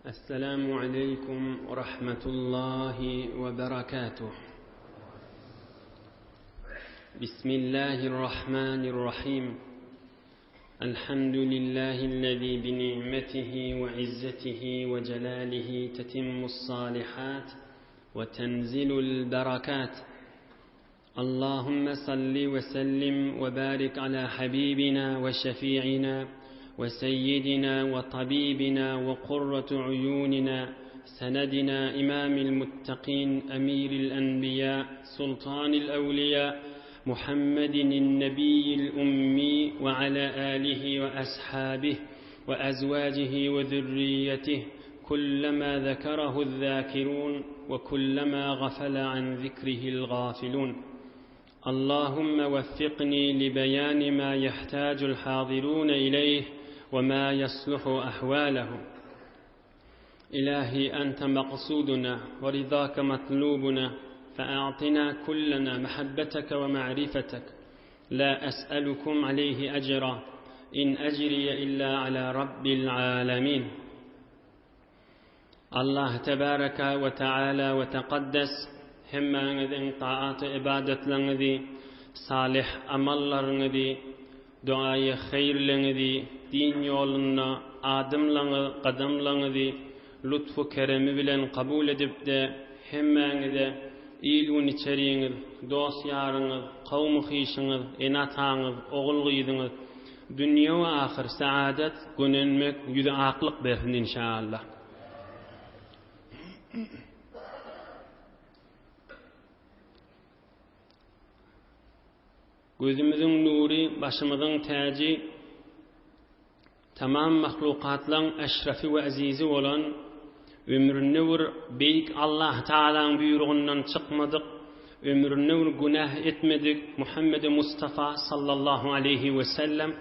السلام عليكم ورحمة الله وبركاته. بسم الله الرحمن الرحيم. الحمد لله الذي بنعمته وعزته وجلاله تتم الصالحات وتنزل البركات. اللهم صل وسلم وبارك على حبيبنا وشفيعنا وسيدنا وطبيبنا وقرة عيوننا سندنا إمام المتقين أمير الأنبياء سلطان الأولياء محمد النبي الأمي وعلى آله وأصحابه وأزواجه وذريته كلما ذكره الذاكرون وكلما غفل عن ذكره الغافلون. اللهم وفقني لبيان ما يحتاج الحاضرون إليه وما يصلح أحوالهم. إلهي أنت مقصودنا ورضاك مطلوبنا، فأعطنا كلنا محبتك ومعرفتك. لا أسألكم عليه أجرا، إن أجري إلا على رب العالمين. الله تبارك وتعالى وتقدس همّن طاعات عبادة لنذي صالح أمل لنذي دعاء خير لنذي دين يولنا آدم لنذ قدم لنذي لطف كرم بلن قبول دبدا همّن إيلون ترينغ دوس يارنغ قوم خيشنغ إناتانغ أغل غيدنغ دنيا وآخر سعادة قننمك يدعى عقلق بهن إن شاء الله. Gözümüzün nuri, başımızın tacı, tamam mahlukatların eşrefi ve azizi olan ömrünü vur beyik Allah Teala'nın buyruğundan çıkmadık, ömrünü vur günah etmedik. Muhammed Mustafa sallallahu aleyhi ve sellem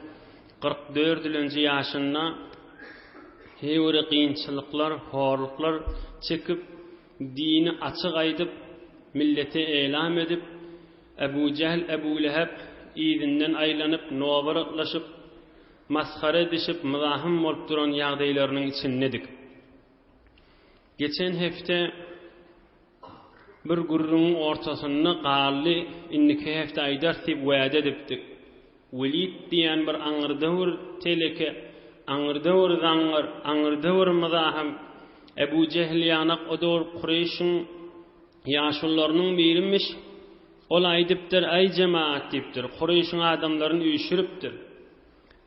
44 yıl yaşında hevri qiyinçılıklar, horluklar çekip dini açık aydıp millete elam edip Ebu Cehl, Ebu Leheb izinden aylanıp novarıklaşıp maskara edişip mızahım olup duran yağdaylarının içindedik. Geçen hafta bir gurrunun ortasını qalli inniki hafta aydar tip vade edipdik. Velid diyen bir anırdavur teleke, anırdavur zangar, anırdavur mızahım Ebu Cehl yanak odur Kureyş'in yaşullarının birinmiş. Ola ediptir, ay cemaat diptir. Kureyş'in adamların uyuşuruptir.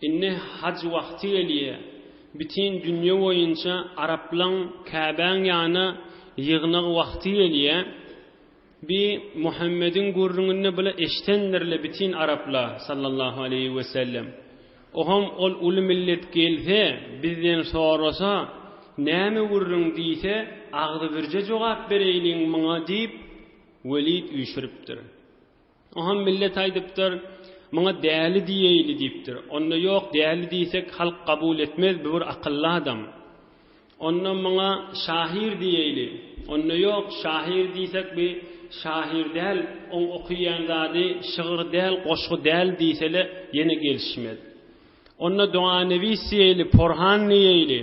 İnne hac vakti eliye, bütün dünya boyunca Araplan Kabe'nin yana yığınık vakti eliye, bir Muhammed'in gurrununu bile eştendirle bütün Araplar sallallahu aleyhi ve sellem. Oham ol ulu millet gelse, bizden sorasa, näme gurrun deyse, ağzı birce cevap bereyliň maňa deyip, Velid uyuşuruptir. Oham millet aydıptır, maňa däli diýeýli diýipdir. Onda yok däli diýsek halk kabul etmez, bir akıllı adam. Onda maňa şahir diýeýli. Onda yok şahir diýsek bir şahir däl, on okuyan zady şygyr däl, goşgy däl diýsele ýene gelişmez. Onda duanevi diýeýli, porhan diýeýli.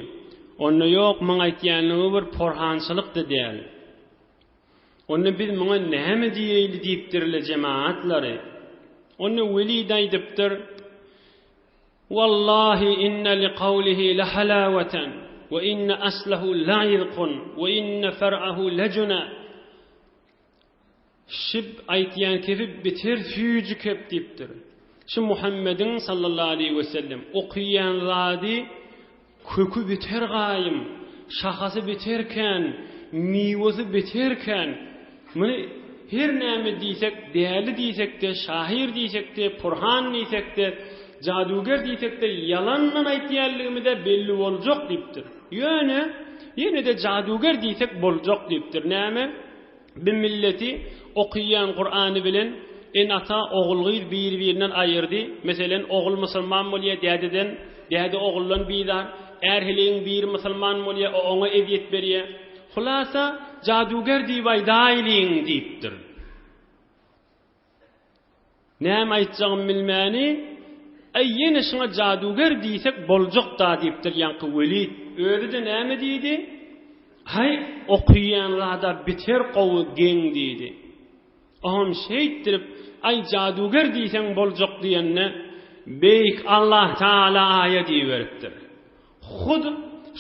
Onda yok maňa aýtýanlygy bir porhançylyk da däl. Onu biz maňa näme diýeýli diýipdirle cemaatlary. Onu Velid aýdypdyr. Wallahi inna liqawlihi la halawatan wa inna aslahu la yirqun wa inna far'ahu lajuna. Şib aýtýan kebip biter füýüji kep diýipdir. Şu Muhammedin sallallahu aleyhi ve sellem okuyan zady kökü biter gaýym, şahasy biterken, miwasy biterken meni her näme diýsek, däli diýsek de, şahir diýsek de, porhan diýsek de, jaduger diýsek de, yalandan aýtýanlygym da belli boljak diýipdir. Ýöne de jaduger diýsek boljak diýipdir. Näme? Bir milleti okuyan Kur'any bilen en ata oğulgyz bir-birinden aýyrdy. Meselen oğul musulman bolýa dädeden, däde oğuldan biýdar, erheliň bir musulman bolýa oňa edyet berýär. Hulasa jaduger diýip daýlyň diýipdir. Näme aýtjagym bilmäni? Aýyny şuna jaduger diýsek boljak da diýipdir ýanky Velid. Öýde de näme diýdi? hay okuyanlarda biter qowu geň diýdi. Aham şeýitdirip ay jaduger diýsen boljak diýenne beýik Allah Taala aýat diýberipdir. Hud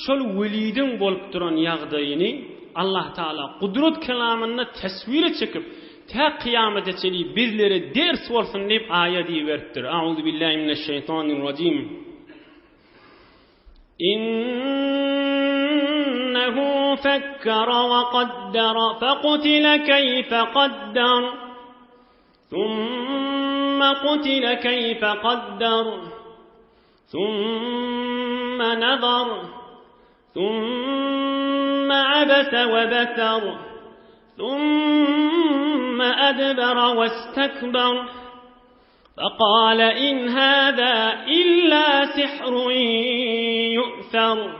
şol welidin bolup duran ýagdaýyny Allah Taala kudret kelamyny tasvire çekip ta kıyamete çeli birlere ders bolsun diýip aýat diýberipdir. Auzu billahi mineşşeytanirracim. إنه فكر وقدر فقتل كيف قدر ثم قتل كيف قدر ثم نظر ثم عبس وبسر ثم أدبر واستكبر فقال إن هذا إلا سحر يؤثر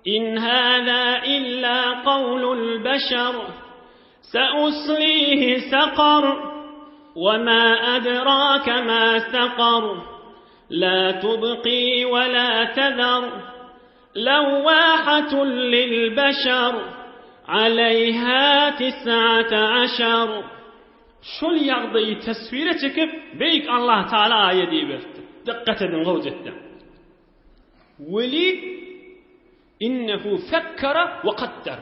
إن هذا إلا قول البشر سأصليه سقر وما أدراك ما سقر لا تبقي ولا تذر لواحة للبشر عليها 19 şol ýagdaýy tasvire çekip beýik Allah Taala aýat diýberdi. Diqqat edin gowjatda. Welid innehu fekkara ve qaddar.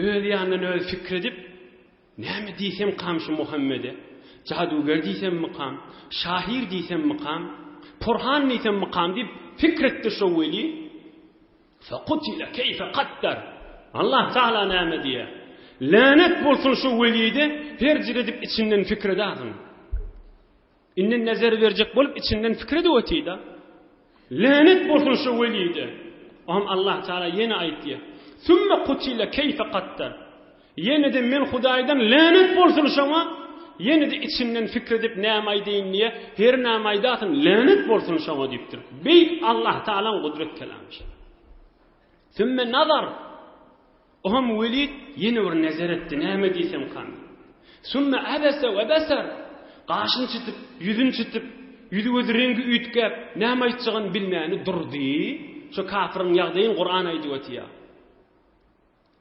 Öýle ýandan öýle fikir edip, näme diýsem qamşy Muhammede, jaduger diýsem maqam, şahir diýsem maqam, Purhan diýsem maqam diýip fikir etdi şo Welid. Faqutila keyfe qaddar. Allah Taala näme diýär? Lanet bolsun şu velide hercir edip içinden fikir edadın. İnnen nazar verecek bolup içinden fikir edip öteydi. Lanet bolsun şu velide. Allah Taala yine aytdy. Sümme qutila keyfe qaddar. Yine de men Hudaýdan lanet bolsun şoňa. Yine de içinden fikir edip näme aýdyn diye her näme aýdatyn lanet bolsun şoňa diýipdir. Beýik Allah Taalaň gudret kelamy. Sümme nazar. Oham Welid yine bir nazar etdi, näme diýsem kan. Sümme abasa we basar. Gaşyny çytyp, ýüzüni çytyp, ýüzi göz rengi üýtgäp, näme aýtjagyn bilmäni durdy. Şu kafirin ýagdaýyny Qur'an aýdyp ötýär.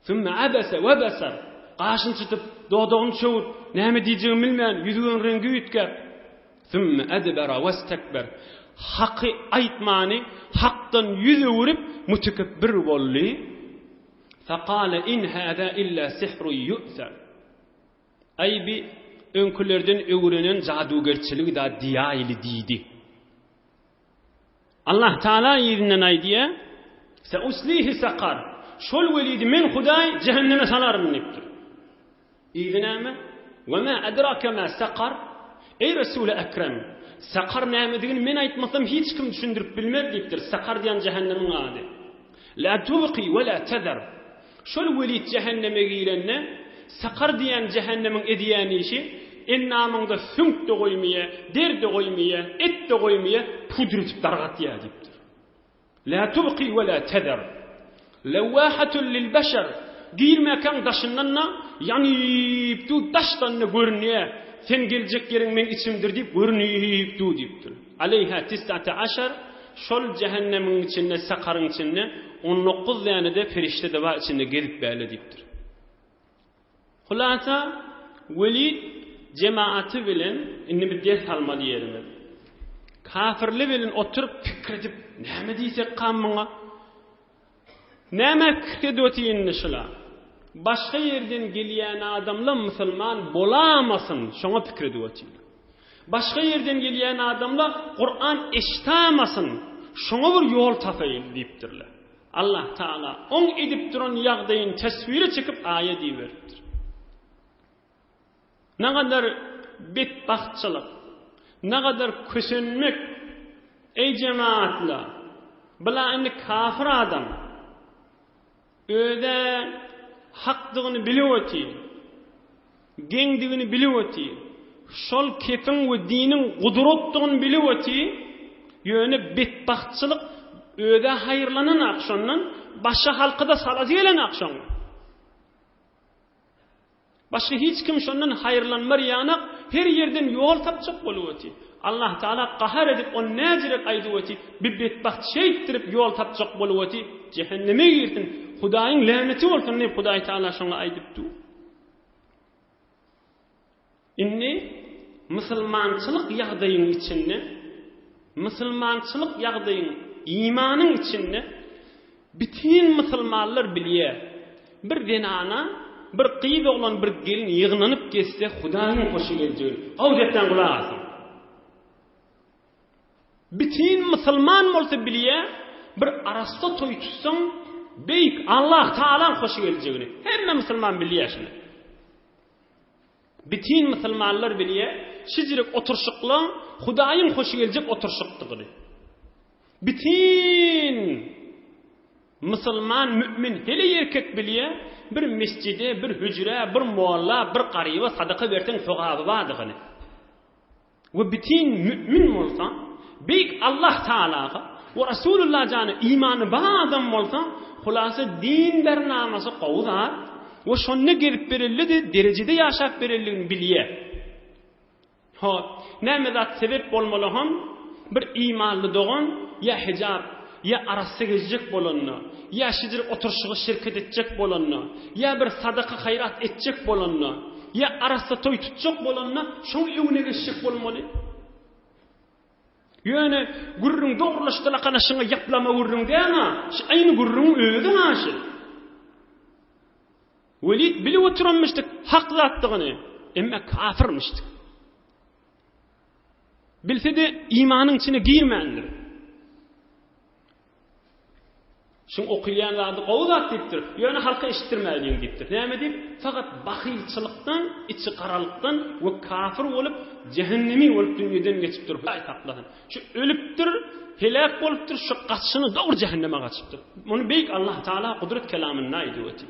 Sümme abasa we basar. Gaşyny çytyp, dodogyny çöwüp, näme diýjegini bilmän, ýüzüniň rengi üýtgäp. Sümme adbara wastakbar. Haky aýtmany, hakdan ýüze urip, mutakabbir boldy. فقال إن هذا إلا سحر يؤثر. Ay bi önkülerden öwrenen jadugerçilik da diýaýly diýdi. Allah Taala ýerinden aýdy. Sa'uslihi saqar. Şol welidi men Hudaý cehenneme salarym diýipdir. Ýerine we ma adraka ma saqar? Ey Resul ekrem, saqar nämedigini men aýtmasam hiç kim düşündirip bilmez diýipdir. Saqar diýen cehennemiň ady. La tubqi we la tadar. Şol welid cehenneme girenne saqar diýen cehennemin edýäni işi ennamyňda sünk de goýmaýa, der de goýmaýa, et de goýmaýa pudretip dargatýar diýipdir. La tubqi we la tadar. Lawahatun lil bashar. Giýilmekäň daşyndanna, ýani tu daşdan görnýär. Sen geljek ýeriň men içimdir diýip görnýär diýipdir. Aleyha 19 şol cehennemin içinde, saqarın içinde 19 yani de ferişte de var içinde gelip böyle deyipdir. Hulasa Welid cemaati bilen inni bir ders almalı yerine. Kafirli bilen oturup fikir edip näme diýsek qammaňa? Näme fikir edýän şula? Başga yerden gelýän adamlar musulman bolamasyn, şoňa fikir edýär. Başga yerden gelýän adamlar Qur'an eşitamasyn, şoňa bir ýol tapaýyn diýipdirler. Allah Taala on edip duran ýagdaýyny tasvire çekip aýat diýberdir. Ne kadar betbahtçılık, ne kadar kösenmek ey cemaatla. Bula indi kafir adam. Öde hakdygyny bilip öti. Geňdigini bilip öti. Şol kefin we dinin gudratdygyny bilip öti. Ýöne betbahtçılık öde hayırlanan akşondan başka halkıda salaz gelen akşon. Başka hiç kim şondan hayırlanmar yanak her yerden yol tapacak bolýardy. Allah Taala qahar edip on näjirek aýdywati, bir betbaht şeytirip yol tapacak bolýardy, cehenneme girtin. Hudaýyň lanety bolsun diýip Hudaý Taala şoňa aýdypdy. Inni musulmançylyk ýagdaýynyň içinde, musulmançylyk ýagdaýynyň imanyň içinde bütün musulmanlar bilýär. Bir denana, bir qyýy oglan bir gelin ýygnanyp gelse Hudaýyň hoşy geljegi. Awdetden gulak asyn. Bütün musulman bolsa bilýär, bir arasta toý tutsaň beýik Allah Taalaň hoşy geljegini. Hemme musulman bilýär şunu. Bütün musulmanlar bilýär, şijirek oturşykly Hudaýyň hoşy geljek oturşykdygyny. Bütün musulman mümin hele erkek bilýär, bir mescide, bir hücre, bir mualla, bir qaryba sadaka bersen sogaby bardygyny. We bütün mümin bolsa, beýik Allah Taalaga we Rasulullah jany imany bar adam bolsa, hulasa din bernamasy gowdar we şonu gelip berildi, derejede ýaşap berildigini bilýär. Hop, näme zat sebep bolmaly ham bir imanly dogan ya hijab ya arasy gezjek bolanna, ya şidir oturşygy şirket etjek bolanna, ya bir sadaka hayrat etjek bolanna, ya arasy toy tutjak bolanna, şoň ýöne geçjek bolmaly. Ýöne gurrun dogrulaşdyla kanaşyňa ýaplama gurrun diýma, şu aýny gurrun öýüdi haşy. Welid bilip oturanmışdyk hak zatdygyny, emma kafirmişdik. Bilse de imanyň içine girmendir. Şun okuyan zady gowzat dipdir. Ýöne halka işitdirmäliň dipdir. Näme dip? Faqat bahylçylykdan, içi qaralykdan we kafir bolup cehennemi bolup dünýeden geçip durýar. Aýtaplar. Şu ölüpdir, helak bolupdyr, şu gaçyny dogry cehenneme gaçypdyr. Muny beýik Allah Taala kudret kelamyna aýdypdy.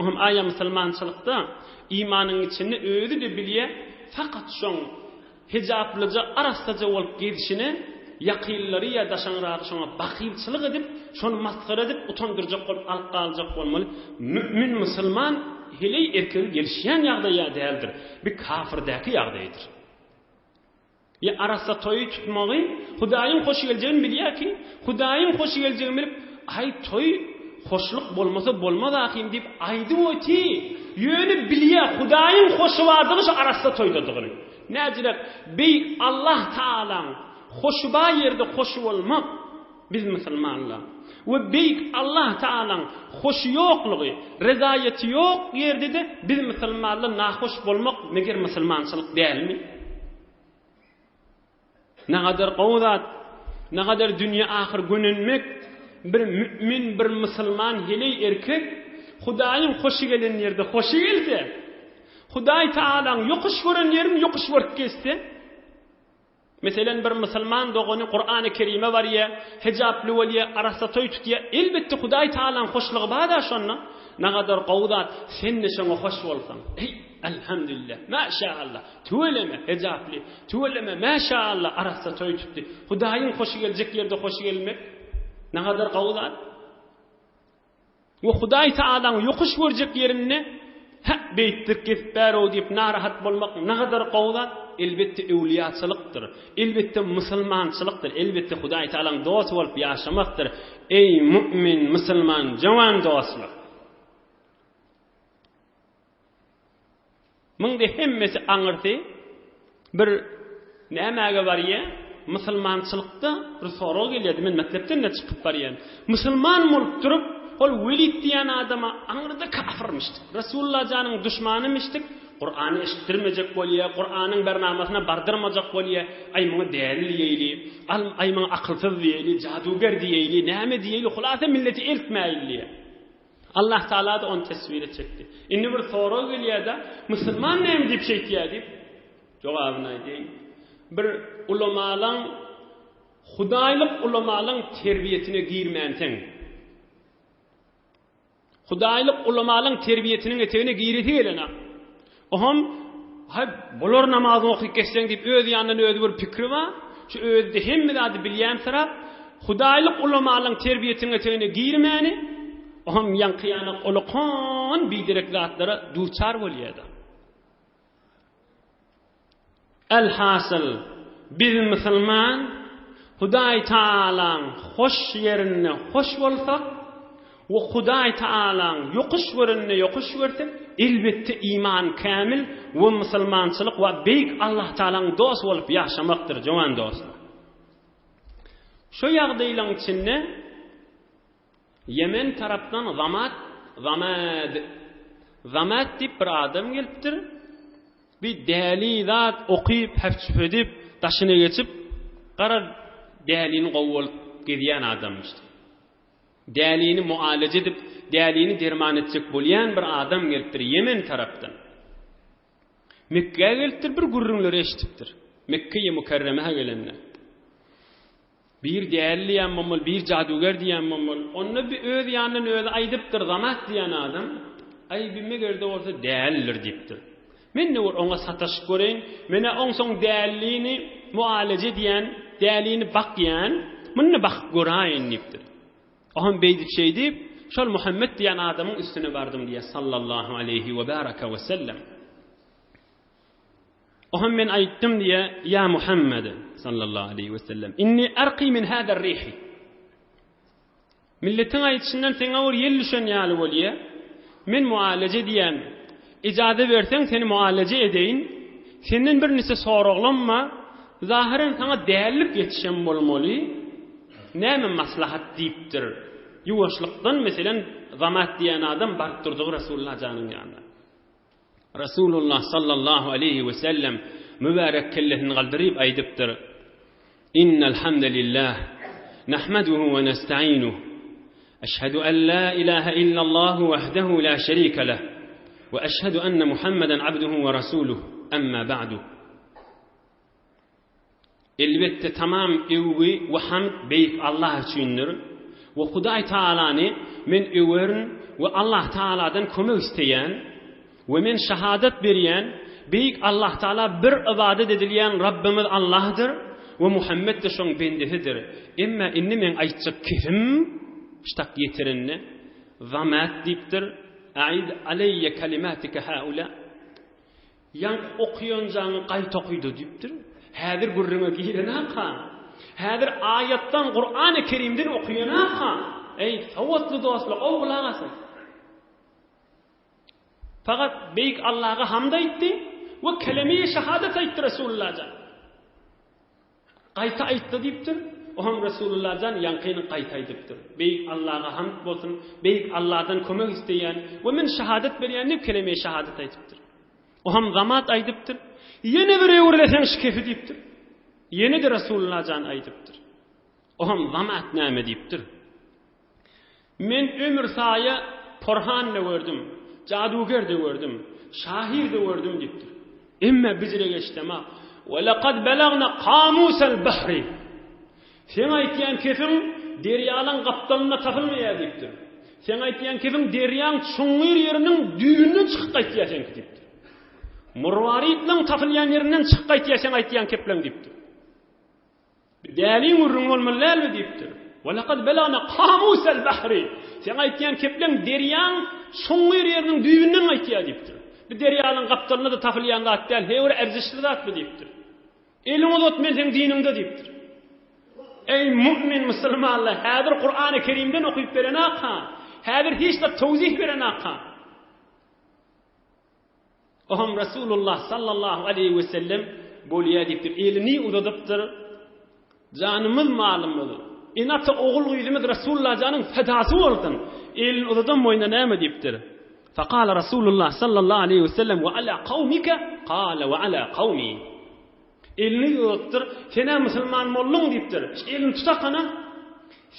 Oňam aýa musulmançylykda imanyň içinde öýdi de bilýär, faqat şoň hijablyja arastaja bolup gidişini yaqinlary ya daşanragy şoňa bakylçylyk edip, şonu maskara edip utandyrjak bolup alyp galjak bolmaly. Mümin musulman hele erkek gelişýän ýagdaýa däldir. Bir kafirdäki ýagdaýdyr. Ya arasta toy tutmagy, Hudaýyň hoşy geljegini bilýär ki, Hudaýyň hoşy geljegini bilip, ay toy hoşluk bolmasa bolmaz akim dip aýdy oti. Ýöne bilýär Hudaýyň hoşy bardygy şu arasta toýdadygyny. Näjirek bey Allah Taalaň hoşba ýerde hoşy bolmak biz musulmanlar. We beyik Allah Taalaň hoşy ýoklugy, rezaýeti ýok ýerde de biz musulmanlar nahoş bolmak meger musulmançylyk dälmi? Nägadar gowzat, nägadar dünýä ahir gönenmek bir mümin, bir musulman hele erkek Hudaýyň hoşy gelen ýerde hoşy gelse, Hudaý Taalaň ýokuş gören ýerini ýokuş görüp geçse, meselen bir musulman dogany Qur'an-ı Kerime var ya, hijably waliye arasa toy tutya, elbetde Hudaý Taalaň hoşlugy bada şonna, nägadar gowzat sen de şoňa hoş bolsaň. Ey elhamdülillah, maşallah, tuweleme hijably, tuweleme maşallah arasa toy tutdy. Hudaýyň hoşy geljek ýerde hoşy gelmek, nägadar gowzat. We Hudaý Taalaň ýokuş görjek ýerini beytdir kesip bäro diýip narahat bolmak nägadar gowzat. Elbette ewliýaçylykdyr, elbette musulmançylykdyr, elbette Hudaý Taalaň dost bolup ýaşamakdyr. Ey mümin, musulman, jawan dostlar. Muňda hemmesi aňyrdy. Bir nämäge barýa? Musulmançylykda bir soraw gelýärdi. Men mektepden de çykyp barýan. Musulman bolup turup, ol Welid diýen adama aňyrda kafirmişdik. Rasulullah janyň düşmanymyşdyk. Qur'any eşitdirmejek bolýar, Qur'anyň bernamasyna bardyrmajak bolýar. Ay muňa dälil diýeli, ay muňa akylsyz diýeli, jaduger diýeli, näme diýeli, hulasa milleti eltmäýli. Allah Taala da onu tesvir etjekdi. Indi bir soraw gelýärdi, musulman näme diýip şeýtýärdi? Jogabyny aýdyň. Bir ulamalaň Hudaýlyk ulamalaň terbiýetine girmänseň. Hudaýlyk ulamalaň terbiýetiniň etegine gireti gelene. Oham hay bolar namazyny okyp geçseň diýip öz ýanyndan özü bir pikri bar. Şu özde hemme zady bilýän tarap Hudaýlyk ulamalaň terbiýetiniň etegine girmäni, oham ýankyýany olakon biderek zatlara duçar bolýardy. Elhasıl biz Müslüman Hudaý Taalaň hoş ýerine hoş bolsak we Hudaý Taalaň ýokuş ýerine ýokuş berdik elbetde iman kamil we musulmançylyk we beýik Allah Taalaň dost bolup ýaşamakdyr jowan dostlar. Şu ýagdaýlaryň içinde Yemen tarapdan Zamat dip bir adam gelipdir. Bir däli zat okyp, häfçip edip, taşyna geçip, gara dälini gowulyp gidýän adammış. Dälini mualaje edip, dälini derman etjek bolýan bir adam gelipdir Yemen tarapdan. Mekke'ye gelipdir, bir gurrunlary eşitipdir. Mekke'ye Mukarreme'ye gelenler. Bir dälli ýa-da bir jaduger diýen mamul, onu bir öz ýanyny öz aýdypdyr Zamat diýen adam. Ay bilme gerde olsa däldir diýipdir. Men ne oňa sataşyp göreň, mene oň soň dälliğini mualaje diýen, dälliğini bakýan, muny bakyp göräýin diýipdir. Ohan beýdik şey diýip, şol Muhammed diýen adamyň üstüne bardym diýe sallallahu aleyhi we baraka we sellem. Ohan men aýtdym diýe, ya Muhammed sallallahu aleyhi ve sellem, inni arqi min hada ar-rihi. Milletin aýtşyndan seňe bir ýel düşen ýaly bolýa. Men mualaje diýen, ijade berseň seni mualaje edeýin. Senden bir nise soraglanma, zahiren sana dällik ýetişen bolmaly. Näme maslahat diýipdir? Ýuwaşlykdan meselen Zamat diýen adam barıp durdy Rasulullah janyň ýanyna. Rasulullah sallallahu aleyhi ve sellem mübarek kellesini galdyryp aýdypdyr. İnnel hamdelillah nahmaduhu ve nestaînuhu. Eşhedü en la ilahe illallah vahdehu la şerike leh ve eşhedü enne Muhammeden abduhu ve rasuluhu. Amma ba'du. Elbette tamam övgü ve hamd beýik Allah üçindir. Ve Hudaý Taalany men öwern ve Allah Taaladan kömek isteýän ve men şahadat berýän beýik Allah Taala bir ibadet edilýän Rabbimiz Allah'dır ve Muhammed de şoň bendesidir. Emma inni men aýtjak kim ştak ýetirinni Zamat diýipdir. Aid aleyye kelimatika haula. Yan okuyonjaň gaýta okuydy diýipdir. Häzir gurruna giýrenaka. Häzir ayatdan Qur'an-ı Kerimden okuyanaka. Ey sawatly dostlar, o gulagasy. Fakat beýik Allah'a hamd aýtdy we kelime-i şahadat aýtdy Rasulullah. Gaýta aýtdy diýipdir. Ohan Rasulullah jan ýankyny gaýta aýdypdyr. Beýik Allah'a hamd bolsun, beýik Allah'dan kömek isteýän we men şahadat berýän kelime-i şahadat aýdypdyr. Ohan Zamat aýdypdyr. Yine bir öwreleseň şikefi diýipdir. Yine de Rasulullah jan aýdypdyr. Ohan Zamat näme diýipdir? Men ömür saýa porhan ne gördüm, jaduger de gördüm, şahir de gördüm diýipdir. Emma bizle geçdema ve laqad balagna qamusal bahri. Sen aýtýan kefin derýalaň gapdalyna tapylmaýar diýipdir. Sen aýtýan kefin derýaň çuňyr ýeriniň düýünden çykyp gaýtýarsan diýipdir. Murwaritning tapylýan ýerinden çykyp gaýtýarsan aýtýan kepleň diýipdir. Dälin urrun bolmaly diýipdir. Ve laqad balagna qamusal bahri. Sen aýtýan kepleň derýaň çuňyr ýeriniň düýünden aýtýar diýipdir. Bir derýalaň gapdalyna da tapylýan zat däl, hewre erzişli zat diýipdir. Elini uzat men seň dinimde diýipdir. Ey mümin musulmanlar, häzir Qur'an-ı Kerimden okuyup beren aka, häzir hiç de tawzih beren aka. Oham Rasulullah sallallahu aleyhi ve sellem bolýa diýipdir. Elini uzadypdyr. Janymyz malymyz. Inata oğul güýdimiz Rasulullah janyň fedasy boldun. Elini uzadan moýna näme diýipdir? Faqala Rasulullah sallallahu aleyhi ve sellem ve ala qawmika qala ve ala qawmi. Elini uzadypdyr. Sene musulman bolluň diýipdir. Elini tutakana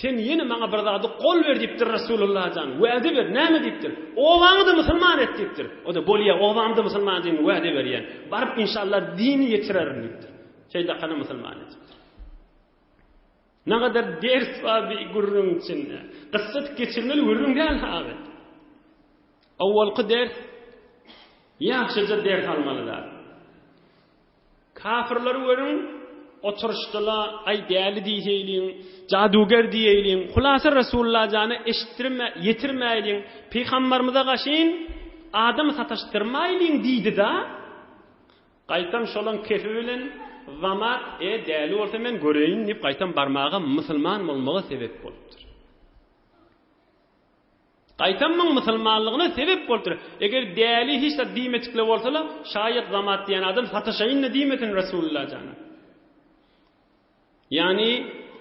sen yine maňa bir zady kol ber diýipdir Rasulullah jan. Wa'de ber, näme diýipdir? Owaňy da musulman et diýipdir. O da bolýa owaňy da musulman diýip wa'de berýän. Baryp inşallah dini ýetirerim diýipdir. Şeýda kana musulman et. Ne kadar ders var bir gurrun içinde. Kıssat geçirmeli gurrun gel abi. Awvalqı ders yaxşıca ders almalılar. Kafirleri görün oturuşdylar, ay däli diýeýin, jaduger diýeýin. Hulasa Rasulullah jany eşitdirme, ýetirmäýin. Peýgamberimize gaşyn adam sataşdyrmaýyn diýdi da. Qaytam şolan kefi bilen zamat däli bolsa men göreýin dip qaytam barmaga musulman bolmaga sebep bolupdyr. Qaytamyň musulmanlygyna sebep bolupdyr. Eger däli hiç de diýmetikle bolsa, şaýat zamat diýen adam sataşaýyn ne diýmetin Rasulullah jana.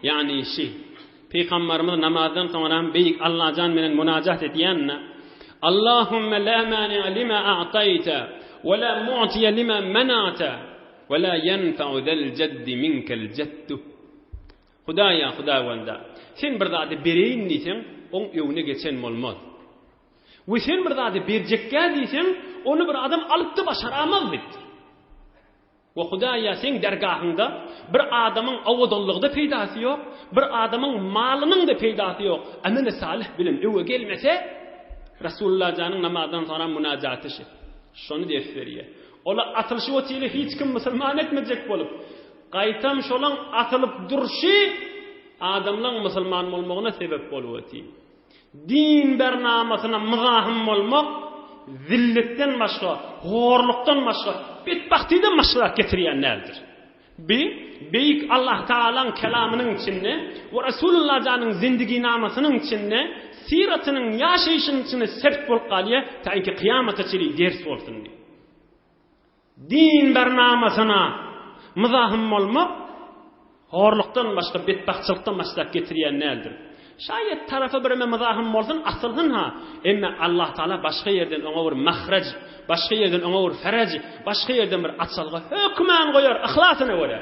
Yani şey Peygamberimiz namazdan sonra beyik Allah can menen münajat etýänne Allahümme la mani'a lima a'tayta ve la mu'tiya lima mana'ta ve la yenfa'u zel ceddi minkel ceddu. Hudaya wanda. Sen bir zady bereýin diýsen, oň öwüne geçen bolmaz. We sen bir zady berjekkä diýsen, onu bir adam alypdy başaramaz diýdi. Ve Hudaya sen dergahında bir adamın awadallygda peýdasy ýok, bir adamın malynyň da peýdasy ýok. Amene salih bilen öwe gelmese Rasulullah janyň namazdan sonra münajaty şi. Şonu ders berýär. Ola atylşy wetile hiç kim musulman etmejek bolup, qaytam şolaň atylyp durşy adamlaryň musulman bolmagyna sebep bolupdy. Din bernamasyna mızahym bolmak zilletten başga, horlukdan başga, bedbahtiden başga getirýän nädir? Beyik Allah Taala'nın kelamının içinde ve Resulullah janyň zindigi namasynyň içinde siratynyň ýaşaýyşynyň içinde sebep bolup galýa, taýki kıyamata çyly ders bolsun diýip. Din bernamasyna mızahym bolmak horlukdan başga, bedbahtçylykdan başga getirýän nädir? Şayet tarafı bir mızahım bolsun asılsın ha. Emme Allah Taala başka yerden ona bir mahraj, başka yerden ona bir feraj, başka yerden bir atsalga hükmen koyar ahlasyna göre.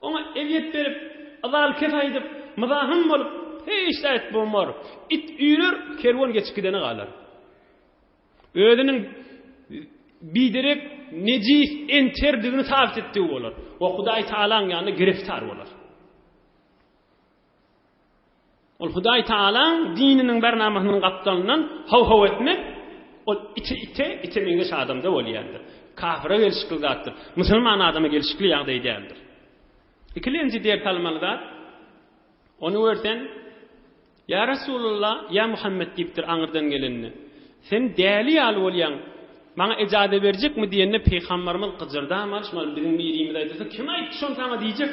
Ona eviyet berip, azal kefa edip, mızahım bolup hiç de et bolmar. It üýür, kerwan geçip gideni galar. Özüniň bidirek nejis enterdigini sabit etdi bolar. O Hudaý Taala'nın ýanyna giriftar bolar. Ol Hudaý Taala dininiň bernamasynyň gapdalynyň haw etmek, ol ite meňe adamda bolýandyr. Kafira gelişikli zatdyr. Musulman adama gelişikli ýagdaý däldir. İkilenji diýip kalmalylar. Onu örten, ya Rasulullah, ya Muhammed diýipdir aňyrdan gelenni. Sen däli alyp bolýan, maňa ejade berjekmi diýende Peýgamberimiz gyjyrdaýar, şol biziň ýerimiz aýdyrsa, kim aýtdy şonu sana diýjek?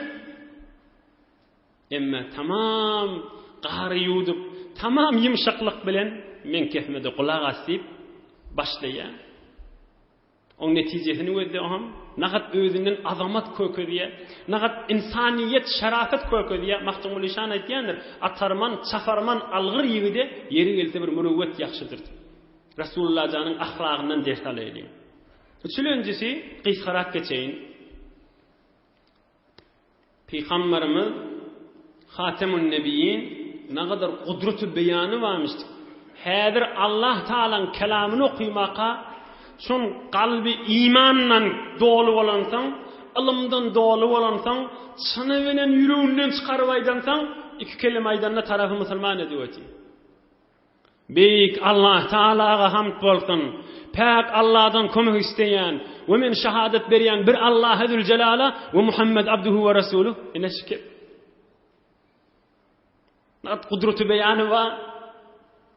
Emme tamam gary ýudup, tamam ýumşaklyk bilen men kehmede kulak asyp başlaýar. O netijesini öýdi oham, nagat özünden azamat köködiýär, nagat insaniýet, şarafat köködiýär. Mahtumul İşan aýtýandyr, atarman, çafarman algyr ýigide ýeri gelse bir mürüwwet ýakşydyr. Rasulullah janyň ahlagyndan ders alaýlyk. Üçüncüsi kıysarak geçeyin. Peygamberimiz Hatemun Nebiyyin ne kadar kudreti beyanı varmıştı. Her Allah Taala'nın kelamını okuymaka şun kalbi imanla dolu olansan, ilmden dolu olansan, çanavenen yüreğinden çıkarıp aydansan, iki kelime aydanla tarafı Müslüman ediyordu. Beyik Allah Taala'ga hamd bolsun. Pek Allah'dan kömek isteyen ve men şehadet beriyen bir Allah Zülcelala ve Muhammed abduhu ve resuluh eneşke. Nat kudreti beyanı var.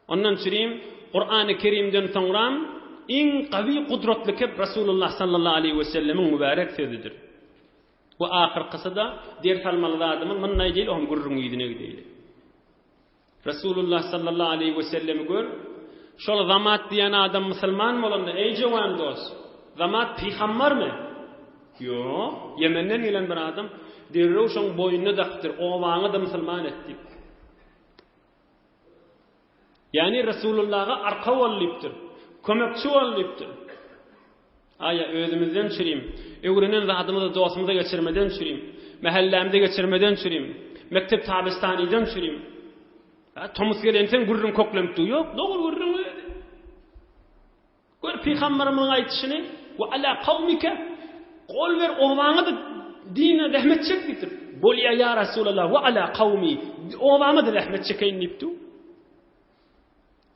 Ondan süreyim Kur'an-ı Kerim'den sonra en kavi kudretli kep Resulullah sallallahu aleyhi ve sellemin mübarek sözüdür. Ve ahir kısada diğer salmalı adamın mannay değil, ohum gurrun yidine değil. Resulullah sallallahu aleyhi ve sellemi gör, şol zamat diyen adam Müslüman mı olanda? Ey cevan dost, zamat peygamber mi? Yok, Yemen'den gelen bir adam, derrew şoň boynuna daktır, owaňy da Müslüman etdi. Yani Resulullah'a arka bolýupdyr, kömekçi bolýupdyr. Aya özümizden çüreyim, öwrenen zadymyzy dostumyza geçirmeden çüreyim, mahallemde geçirmeden çüreyim, mektep tabistanydan çüreyim. Tomus gelensen gurrun koklamdy, yok, dogry gurrun öýdi. Gör Peýgamberiň aýtyşyny, "Wa ala qawmika" Qol ver owaňy da dine rahmet çekdir. Bolýa ya Rasulullah, "Wa ala qawmi" owaňy da rahmet çekeýin diýipdi.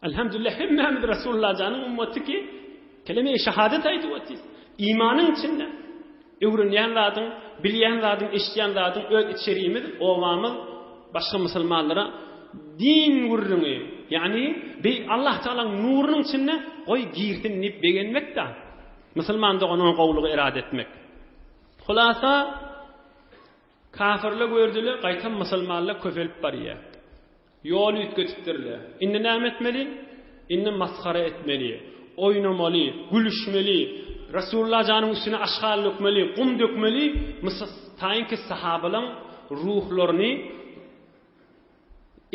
Elhamdülillah hemmemiz Resulullah janyň ümmeti ki kelime-i şehadet aýdypdy. İmanyň içinde öwrenýän zadyň, bilýän zadyň, eşitýän zadyň öz içeriğimiz, owamyz başga musulmanlara din gurruny, yani Allah Taala'nın nurunyň içinde goý giýirtinip begenmekde. Müslümanda onun qowlugy irade etmek. Hulasa kafirlik gördüler, qaytan musulmanlar köfelip barýar. Yol ütgetipdirler. Inni näme etmeli? Inni maskara etmeli, oynamaly, gülüşmeli, Resulullah janın üstüne aşgal dökmeli, qum dökmeli, taýinki sahabalar ruhlaryny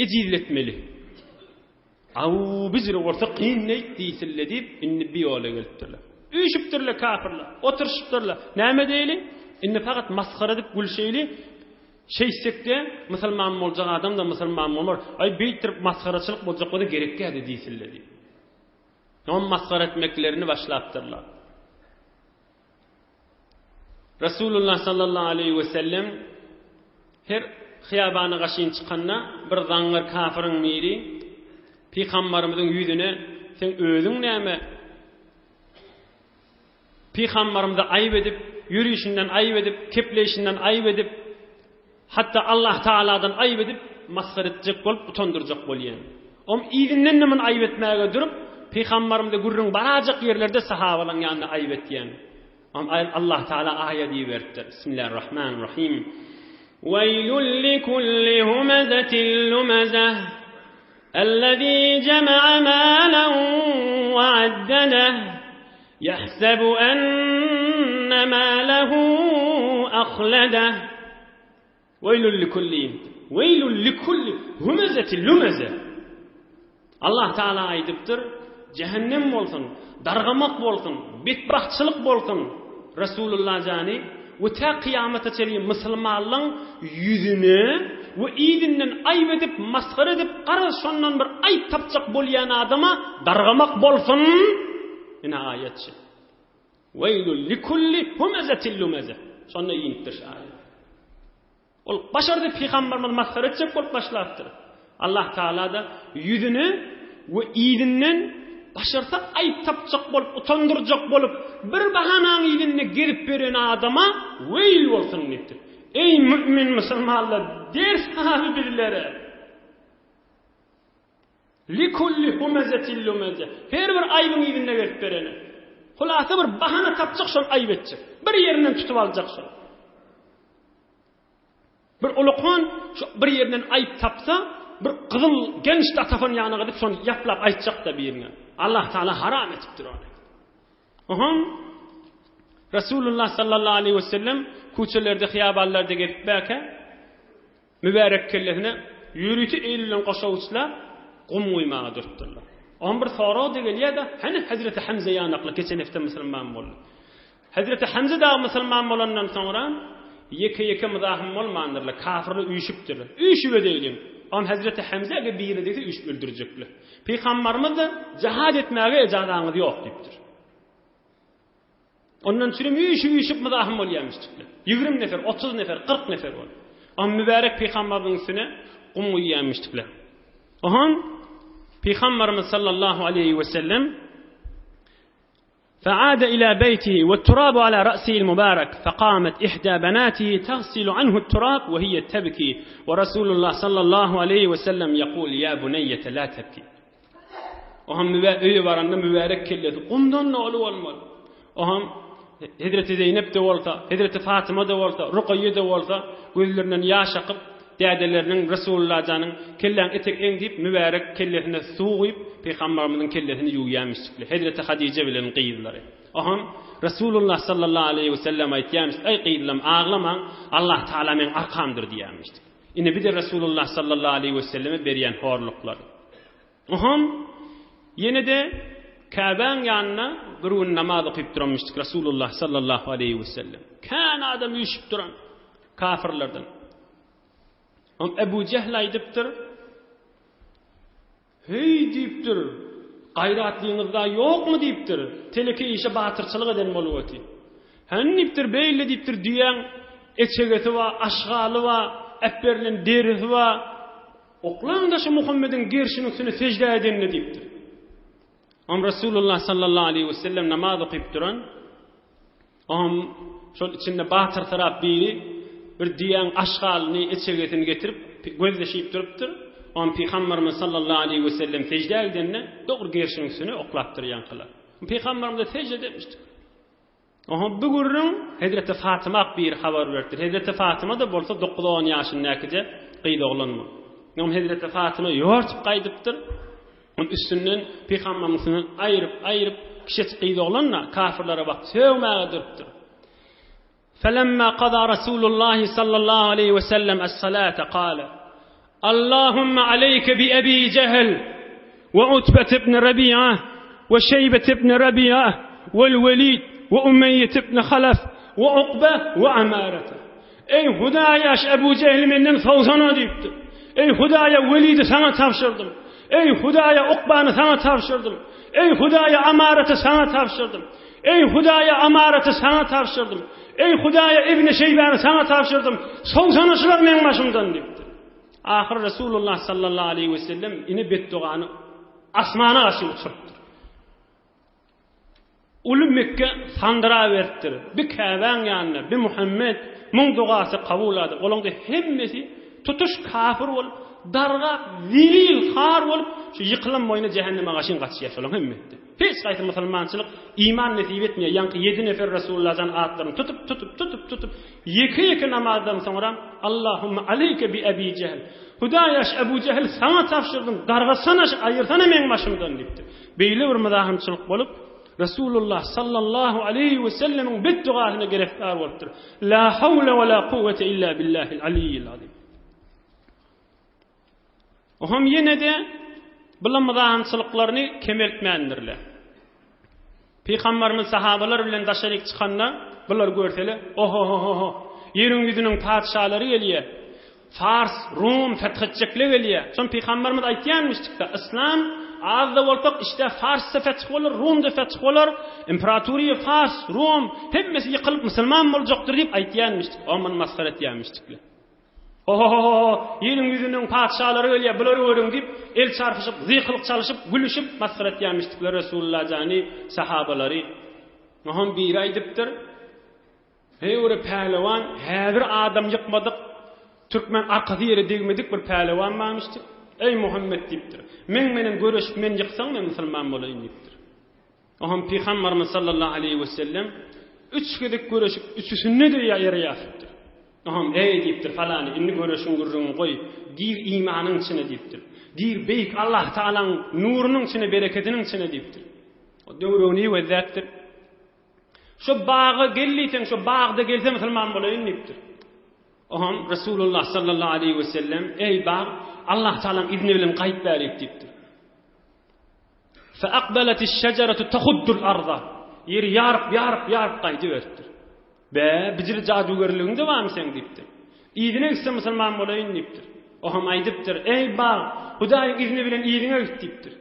ejizletmeli. Bizir orta qiyinlik diýsildi diýip inni bir ýola gelipdirler. Üýşipdirler kafirler, oturşypdirler. Näme diýeli? Inni faqat maskara edip gülşeýli. Şeysekde musulman boljak adam da musulman bolar. Ay beýtirip maskaraçylyk boljak bolsa gerekkädi diýsildi diýip. On maskara etmeklerini başlapdyrlar. Resulullah sallallahu aleyhi ve sellem her hiyabany gaşyn çykanna bir zaňyr kafirin miri Peygamberimizin ýüzüne sen özüň näme? Peygamberimizi aýyp edip, ýürüýüşinden aýyp edip, kepleşinden aýyp edip, hatta Allah Taala'dan aýyp edip maskara etjek bolup utandyrjak bolýan. Ýüzünden näme aýyp etmäge durup, Peygamberimizi gurrun barajak ýerlerde sahabalaryň ýanyna aýyp etýän. Allah Teala ayet diýerdi. Bismillahirrahmanirrahim. Veylul likulli humazatin lumazah الذي جمع مالا وعدده يحسب أن ماله أخلده ويل لكل همزة لمزة Allah Teala aydypdyr, cehennem bolsun, dargamak bolsun, betbahtçylyk bolsun. Resulullah jany we ta kıyamata çelýän musulmanlaryň ýüzüne we ýygynyň aýyp edip, maskara edip, gara şondan bir aýp tapjak bolýan adama dargamak bolsun. Ina ayetçi. Veylul likulli humazatin lumaza. Şonda ýindir ayet. Ol başardy Peygamberimiz maskara etjek bolup başlapdyr. Allah Teala da ýüzüne we ýygynyň başarsa aýp tapjak bolup, utandyrjak bolup, bir bahanaň ýygyny gerip beren adama weyl bolsun diýipdir. Ey mümin musulmanlar, ders sahaby birlere. Likulli humazatin lumaza. Her bir aýbyň ýygyny gerip bereni. Hulasa bir bahana tapjak şol aýp etjek. Bir ýerinden tutup aljak şol. Bir ulukhan bir ýerinden aýp tapsa, bir qızıl genç atafın ýanyna gidip şonu yaplap aýtjak da birine. Allah Teala haram etipdir onu. Resulullah sallallahu aleyhi ve sellem kuçelerde, hiyaballarda gelip bäke mübarek kellesine ýürüti eýlilen goşawçylar qum uýmaga durupdyrlar. On bir soraw digelýär da, hani Hazreti Hamza ýanakly geçen hafta musulman boldy. Hazreti Hamza da musulman bolandan sonra yeke muzahim bolmandyrlar, kafirler üýşipdirler. Üýşüp edeýlim. Hazreti Hamza'ga biri dese üç öldürecekler. Peygamberimiz de cihad etmeye icazanız yok deyiptir. Ondan sonra üyüşüp mızahım olyamıştıklar. 20 nefer, 30 nefer, 40 nefer var. Mübarek Peygamberimizin üstüne kum uyuyamıştıklar. Peygamberimiz sallallahu aleyhi ve sellem فعاد إلى بيته والتراب على رأسه المبارك فقامت إحدى بناته تغسل عنه التراب وهي تبكي ورسول الله صلى الله عليه وسلم يقول يا بنية لا تبكي. mübarek kelledi. Qumdan nolu olmalı. Hazreti Zeynep de olsa, Hazreti Fatıma da olsa, Ruqayye de olsa gözlerinden yaş akıp dädelerinin Resulullah janın kellen etek eňdip mübarek kellesine suğuyup Peygamberimizin kellesini ýuýýarmyşdylar. Hazreti Hadice bilen qyýdylary. Resulullah sallallahu aleyhi ve sellem aýtýarmyş: "Ey qyýdylym, ağlamaň, Allah Taala men arkamdyr" diýärmişdi. Ine bir de Resulullah sallallahu aleyhi ve selleme berýän horluklar. Yine de Kabe'ň ýanyna bir gün namaz okyp durmuşdyk Resulullah sallallahu aleyhi ve sellem. Kan adam ýüşüp duran kafirlerden. Ebu Cehl aýdypdyr, hey diýipdir, gaýratlyňyzda ýokmy diýipdir, teleke işe batyrçylyk eden bolupdy. Hany diýipdir, beýle diýipdir, diýen eçegeti we aşgaly we äpberlen derisi we oklaňda şu Muhammedin gerşiniň üstüne secde edenini diýipdir. Resulullah sallallahu aleyhi ve sellem namaz okyp duran, şol içinde batır tarap biri bir diýen aşgalyny eçegetini getirip gözleşip durupdyr. Peygamberimiz sallallahu aleyhi ve sellem secde edende dogry gerşiniň üstüne oklapdyr ýankylar. Peygamberimiz secde etmişdi. Oha bu gurrun Hazreti Fatıma bir haber verdi. Hazreti Fatıma da bolsa 9-10 yaşındakice qıydı oğlanmı. Nam Hazreti Fatıma yoğurtup qaydıptır. Onun üstünden Peygamberimizden ayırıp kişi qıydı oğlanla kafirlere bak sövmeye duruptur. فَلَمَّا قَضَى رَسُولُ اللّٰهِ صَلَّى اللّٰهُ عَلَيْهِ وَسَلَّمَ الصَّلَاةَ قَالَ اللّٰهُمَّ عَلَيْكَ بِأَبِي جَهَلٍ وَعُتْبَةَ بْنِ رَبِيعَةَ وَشَيْبَةَ بْنِ رَبِيعَةَ وَالْوَلِيدِ وَأُمَيَّةَ بْنِ خَلَفَ وَعُقْبَةَ وَعَمَارَةَ. Ey Hudayaş Ebu Cehil'in fawzana deyipti. Ey Hudaya Velid'i sana tavşırdım. Ey Hudaya Ukba'nı sana tavşırdım. Ey Hudaya Amaret'i sana tavşırdım. Ey Hudaya Amaret'i sana tavşırdım. Ey Hudaya İbn Şeyban'ı sana tavşırdım. Fawzanaşılar men başımdan deyipti. Ahir Resulullah sallallahu aleyhi ve sellem ini bedduanı asmana aşı uçurttur. Ulu Mekke sandıra verttir. Bir Kâben yanına, bir Muhammed mun duası kabul adı. Olanda hemmesi tutuş kafir olup, darga, zilil, xar olup, şu yıkılan boyuna cehenneme qaşın qaçıyaş olan hemmeti. Hiç qaytı musulmançılık iman nesip etmiyor. Yankı 7 nefer Resulullah'dan atlarını tutup, yeki namazdan sonra Allahümme aleyke bi Ebi Cehil. Hudayaş Ebu Cehil sana tavşırdım. Dargasana, ayırsana men başımdan deyipti. Beyli bir mızahımçılık olup, Resulullah sallallahu aleyhi ve sellemin bedduasına gereftar oluptur. La havle ve la kuvvete illa billahil aliyyil azim. Oham yine de bulan mızahımçılıklarını kemeltmendirler. Peygamberimiz sahabalar bilen daşarik çıkanda bular görsele oho yerin yüzünün padişaları geliyor. Fars, Rum fethetçekle geliyor. Son Peygamberimiz aytyanmıştık da İslam azda voltak işte Fars'ta fetih olur, Rum'da fetih olur. İmparatoriye Fars, Rum hepsi yıkılıp Müslüman olacaktır deyip aytyanmıştık. Aman maskara etyanmıştıklar. Yerin yüzünün padişaları geliyor, bular görün deyip el çarpışıp, zikılık çalışıp, gülüşüp maskara etyanmıştıklar Resulullah cani sahabaları. Oham bir aydıptır. Hey öyle pehlivan, her adam yıkmadık. Türkmen arkası yere değmedik bir pehlivan varmıştır. Ey Muhammed deyiptir. Men görüşüp men yıksan men Müslüman bolayım deyiptir. Oham Peygamberimiz sallallahu aleyhi ve sellem 3 kedik görüşüp üçüsünü de yere yasıptır. Oham ey deyiptir falani inni görüşün gurrun koy. Dir imanın içine deyiptir. Dir beyik Allah Taala'nın nurunun içine bereketinin içine deyiptir. O dövrüni ve zattir. Şu bağı gelliysen şu bağda gelse Müslüman bolayım deyiptir. Oham Resulullah sallallahu aleyhi ve sellem ey bağ Allah Taala'nın izni bilen qayıp berip deyiptir. Fa aqbalatish shajaratu tahuddul arda. Yer yarıp qaydı veriptir. Be bizir jadugerliğinde varmı sen deyiptir. İzine gitse Müslüman bolayın deyiptir. Oham aydıptır. Ey bağ Hudaýyň izni bilen izine git deyiptir.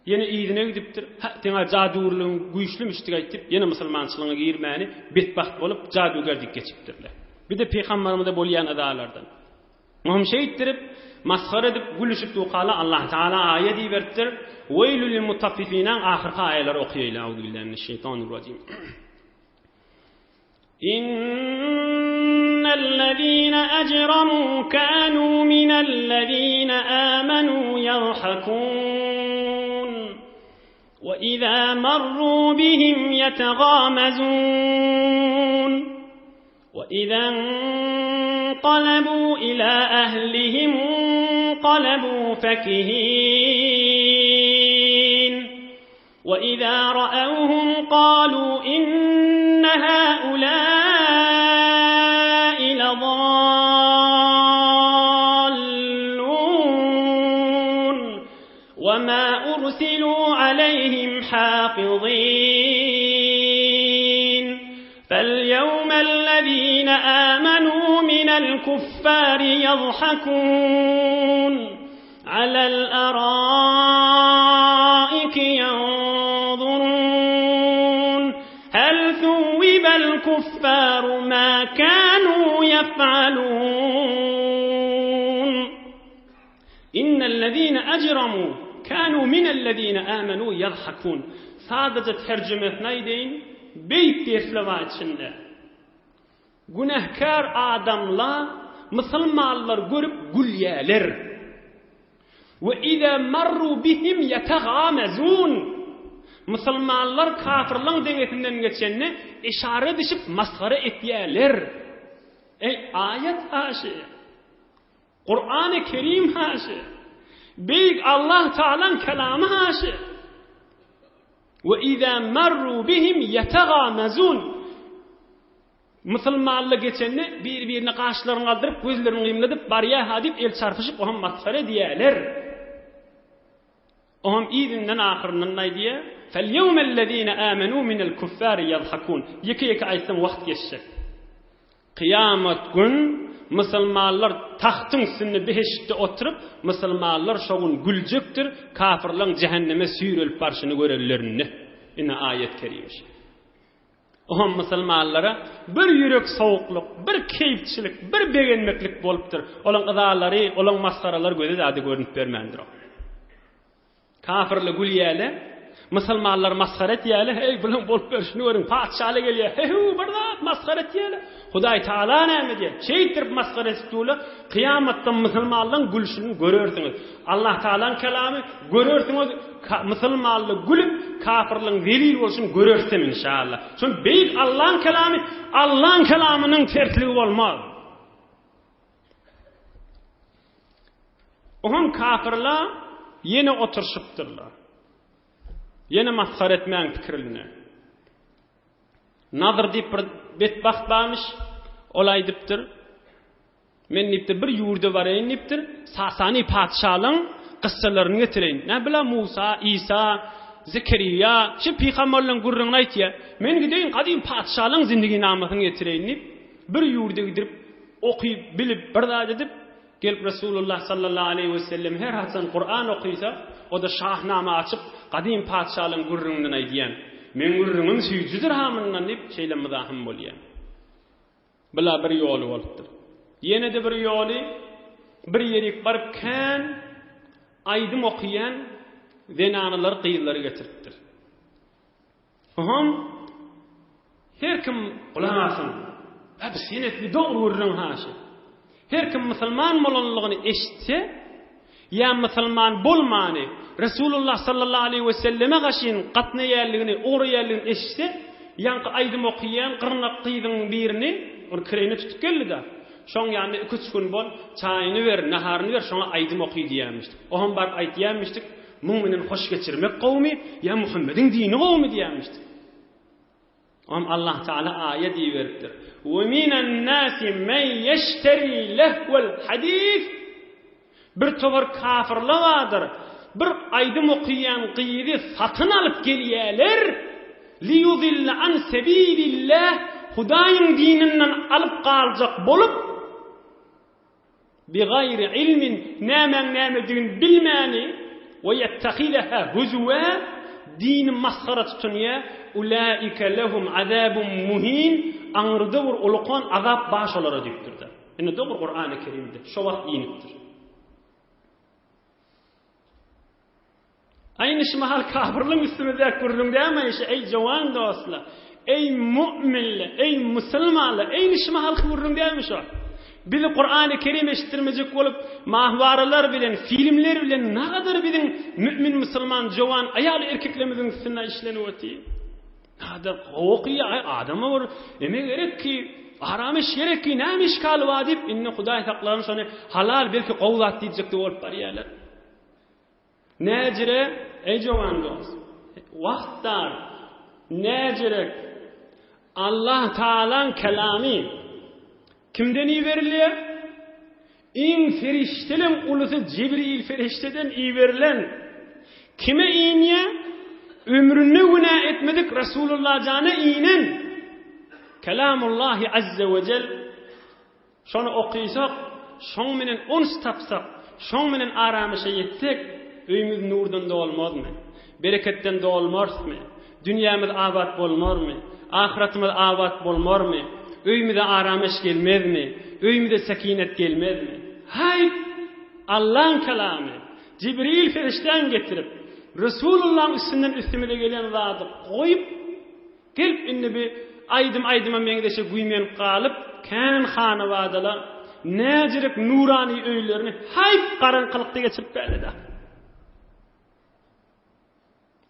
Yine izine gidiptir. Teňa jadugerliğin güýçlümüşdik aytyp yine musulmançylygyna girmäni betbaht bolup jadugerdik geçipdirler. Bir de Peygamberimize bolýan adalardan. Muhim şeýitdirip maskara edip gülüşüp duqala Allah Taala ayet diýberdir. Veylül lil mutaffifina ahirki ayeler okuýlar. Euzubillahimineşşeytanirracim. İnnellezîne ecramû kânû minellezîne âmenû yadhakûn ve izâ marrû bihim yetegâmezûn ve izâ انقلبوا إلى أهلهم انقلبوا فكهين وإذا رأوهم قالوا إن هؤلاء لضالون وما أرسلوا عليهم حافظين فاليوم الذين آمنوا من الكفار يضحكون على الأرائك ينظرون هل ثوب الكفار ما كانوا يفعلون إن الذين أجرموا كانوا من الذين آمنوا يضحكون. Sadece tercümetine edeyim. Beyt derslewa içinde. Günahkar adamlar Müslümanlar görüp gülýärler. Ve izâ marru bihim yetagâmezûn. Müslümanlar kafirliň deňetinden geçenni işare edip masgara etýärler. Ey ayet haşy. Kur'an-ı Kerim haşy. Beyk Allah Teala'nın kelamı haşy. Ve izâ merru bihim yetagâmezûn. Müslümanlar geçenni bir-birine gaşlaryny galdyryp gözlerini gymladyp barya hadip el çarpyşyp ohan masgara edýärler. Ohan izinden ahyryndan naýdy? فَالْيَوْمَ الَّذ۪ينَ آمَنُوا مِنَ الْكُفَّارِ يَضْحَكُونَ. Yeki aýtsam wagt geçecek. Kıyamet gün Müslümanlar tahtın üstünde beheşikte oturup Müslümanlar şogun güljekdir, kafirlaryň cehenneme süýrelip barşyny görerlerini. Ine ayet kerime. Ohan Müslümanlara bir yürek soğukluk, bir keyifçilik, bir begenmeklik bolupdyr. Olaň ızalary, olaň masgaralar göze zady görünüp bermendir. Kafirle gülýäle, Müslümanlar masgara etýärler, hey bulan bolup berşini görün, paçaly gelýär, hey burada masgara etýärler. Hudaý Taala näme diýär? Çeýtirip masgara etýärler, kıyamatda Müslümanlaryň gülüşini görersiňiz. Allah Taala'nın kelamy görersiňiz, Müslümanlar gülüp kafirliň zelil bolşyny görersim inşallah. Şol beýik Allah'ın kelamynyň tertligi bolmaz. Ohan kafirler yine oturşypdyrlar. Yine masgara etmeň pikirini. Nadir diýip bir betbaht barmış, olay dipdir. Men dipdir bir ýurda baraýyn dipdir. Sasani padşalyň gissalaryny getireýin. Ne bilen Musa, İsa, Zekeriya, şu peygamberlerin gurrunu aýtýar. Men gideýin kadym padşalyň zindigi namasyny getireýin dip bir ýurda gidip okyp bilip bir zat edip gelip Resulullah sallallahu aleyhi ve sellem her hasan Kur'an okuysa o da şahnama açıp kadym padşalyň gurrundan aýdýan. Men gurrunum süýjüdir hamyndan dip şeýle mızahym bolýan. Bila bir ýoly bolupdyr. Ýene de bir ýoly bir ýerik barıp kan aýdym okyan zenanalar gyýyllary getiripdir. Hom her kim kulak asyn. Hep senetli dogry gurrun haşy. Her kim Müslüman bolanlygyny eşitse, ya Müslüman bolmany, Resulullah sallallahu aleyhi ve selleme gaşyn gatnaýarlygyny, ogryýarlygyny eşitse, ýanky aýdym okyan gyrnak gyýdyň birini or kireni tutup geldi da. Şoň ýani 2 gün bol, çaýyny ber, naharyny ber, şoňa aýdym oky diýýärmişdik. Ohan bar aýtýarmışdyk, müminin hoş geçirmek kavmi, ya Muhammed'in dini kavmi diýärmişdik. Am Allah Teala ayet diýerdir. Ve minen nasi men yeşteri lehvel hadis. Bir tovar kafirler vardır. Bir aýdym okyan gyýdy satyn alyp gelýärler. Li yudilla an sabilillah. Hudaýyň dininden alyp galjak bolup bi gayri ilmin näme diýin bilmäni ve yettehileha huzwa din masgara tutunýa ulaika lahum azabun muhin anrda bir ulqan azap başalara diýipdir. Ine dogry Qur'an-ı Kerimde şo wagt diýipdir. Aýny şu mahal kafirliň üstünde gurrun däme ey jowan dostlar, ey müminler, ey musulmanlar, aýny şu mahal gurrun däme şo. Bizi Qur'an-ı Kerim eşittirmejek bolup mahwaralar bilen, filmler bilen nagadyr bizim mümin musulman jowan aýal erkeklerimizin üstüne işlenip ötýär. Hada okyýa adama bir eme gerek ki, aramış gerek ki, näme işgal bar diýip inne Hudaý taklaryny şonu halal belki gowlat diýjekdi bolup barýarlar. Näjire ey jowan dost, wagtlar näjire Allah Taala'nın kelami kimden iyi verilýär? İň ferişteleň ulusy Jibril ferişteden iyi verilen. Kime iňe? Ömrünü günah etmedik Resulullah jana iýnen. Kelamullahi azze ve cel. Şonu okuysak, şoň menen ons tapsak, şoň menen aramışa ýetsek, öýümüz nurdan dolmazmy? Bereketden dolmazmy? Dünýämiz abad bolmarmy? Ahiretimiz abad bolmarmy? Öýümüze aramış gelmezmi? Öýümüze sakinet gelmezmi? Hay Allah'ın kelamy Jibril ferişten getirip Resulullah'ın üstünden üstümüze gelen zadı koyup gelip inni bir aydım meňdeşe güýmen galyp kän hana wadalar näjirek nurani öýlerini hayp garanqylykda geçirip berdi.